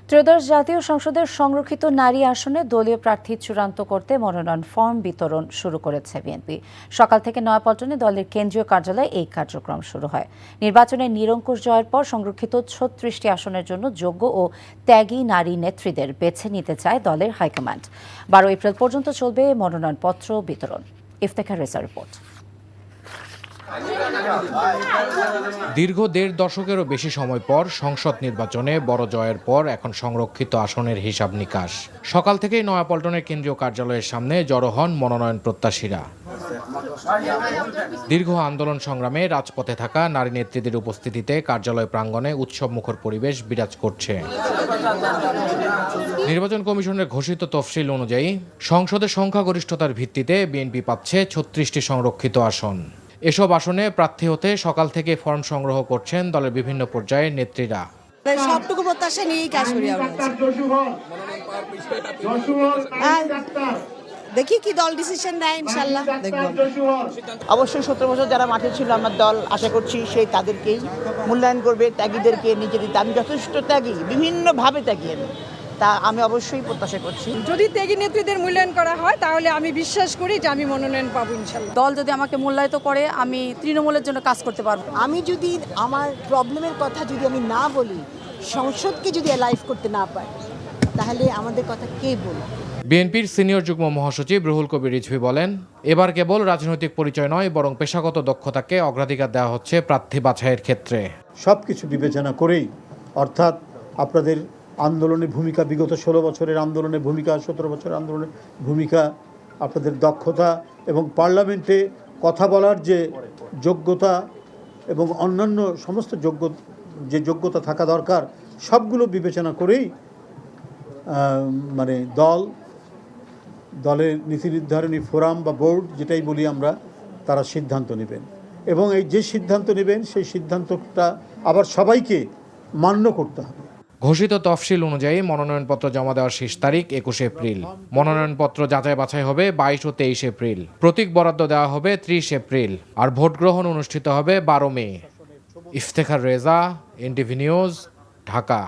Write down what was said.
ত্রয়োদশ জাতীয় সংসদের সংরক্ষিত নারী আসনে দলীয় প্রার্থী চূড়ান্ত করতে মনোনয়ন ফর্ম বিতরণ শুরু করেছে বিএনপি। সকাল থেকে নয়াপল্টনে দলের কেন্দ্রীয় কার্যালয়ে এই কার্যক্রম শুরু হয়। নির্বাচনে নিরঙ্কুশ জয়ের পর সংরক্ষিত ৩৬টি আসনের জন্য যোগ্য ও ত্যাগী নারী নেত্রীদের বেছে নিতে চায় দলের হাইকমান্ড। ১২ এপ্রিল পর্যন্ত চলবে মনোনয়নপত্র বিতরণ। ইফতেখার রেজা রিপোর্ট। দীর্ঘ ১.৫ দশকেরও বেশি সময় পর সংসদ নির্বাচনে বড় জয়ের পর এখন সংরক্ষিত আসনের হিসাব নিকাশ। সকাল থেকেই নয়াপল্টনের কেন্দ্রীয় কার্যালয়ের সামনে জড়ো হন মনোনয়ন প্রত্যাশীরা। দীর্ঘ আন্দোলন সংগ্রামে রাজপথে থাকা নারী নেত্রীদের উপস্থিতিতে কার্যালয় প্রাঙ্গণে উৎসবমুখর পরিবেশ বিরাজ করছে। নির্বাচন কমিশনের ঘোষিত তফসিল অনুযায়ী সংসদের সংখ্যাগরিষ্ঠতার ভিত্তিতে বিএনপি পাচ্ছে ৩৬টি সংরক্ষিত আসন। এসব আসনে প্রার্থী হতে সকাল থেকে ফর্ম সংগ্রহ করছেন দলের বিভিন্ন পর্যায়ের নেত্রীরা। সবটুকু প্রত্যাশা নিয়েই কাজ করি আমরা। দেখি কি দল ডিসিশন নেয়, ইনশাআল্লাহ দেখব। অবশ্যই 17 বছর যারা মাঠে ছিল আমার দল, আশা করছি সেই তাদেরকেই মূল্যায়ন করবে, ত্যাগীদেরকে নিচে দিতে। আমি যথেষ্ট ত্যাগী, বিভিন্নভাবে ত্যাগী তা আমি অবশ্যই প্রত্যাশা করছি। যদি ত্যাগী নেত্রীদের মূল্যায়ন করা হয় তাহলে আমি বিশ্বাস করি যে আমি মনোনয়ন পাবো ইনশাআল্লাহ। দল যদি আমাকে মূল্যায়িত করে আমি তৃণমূলের জন্য কাজ করতে পারবো। আমি যদি আমার প্রবলেমের কথা যদি আমি না বলি, সংসদকে যদি অ্যালাইভ করতে না পারি, তাহলে আমাদের কথা কে বলবে? বিএনপির সিনিয়র যুগ্ম মহাসচিব রুহুল কবির রিজভী বলেন, এবার কেবল রাজনৈতিক পরিচয় নয়, বরং পেশাগত দক্ষতাকে অগ্রাধিকার দেওয়া হচ্ছে প্রার্থী বাছাইয়ের ক্ষেত্রে। সবকিছু বিবেচনা করেই, অর্থাৎ আপনাদের আন্দোলনের ভূমিকা, বিগত 16 বছরের আন্দোলনের ভূমিকা, 17 বছরের আন্দোলনের ভূমিকা, আপনাদের দক্ষতা এবং পার্লামেন্টে কথা বলার যে যোগ্যতা এবং অন্যান্য সমস্ত যে যোগ্যতা থাকা দরকার, সবগুলো বিবেচনা করেই দলের নীতি নির্ধারণী ফোরাম বা বোর্ড, যেটাই বলি আমরা, তারা সিদ্ধান্ত নেবেন এবং এই যে সিদ্ধান্ত নেবেন সেই সিদ্ধান্তটা আবার সবাইকে মান্য করতে হবে। ঘোষিত তফসিল অনুযায়ী মনোনয়নপত্র জমা দেওয়ার শেষ তারিখ ২১ এপ্রিল। মনোনয়নপত্র যাচাই বাছাই হবে ২২ ও ২৩ এপ্রিল। প্রতীক বরাদ্দ দেওয়া হবে ৩০ এপ্রিল। আর ভোট গ্রহণ অনুষ্ঠিত হবে ১২ May. Iftekhar Reza, NTV news, Dhaka.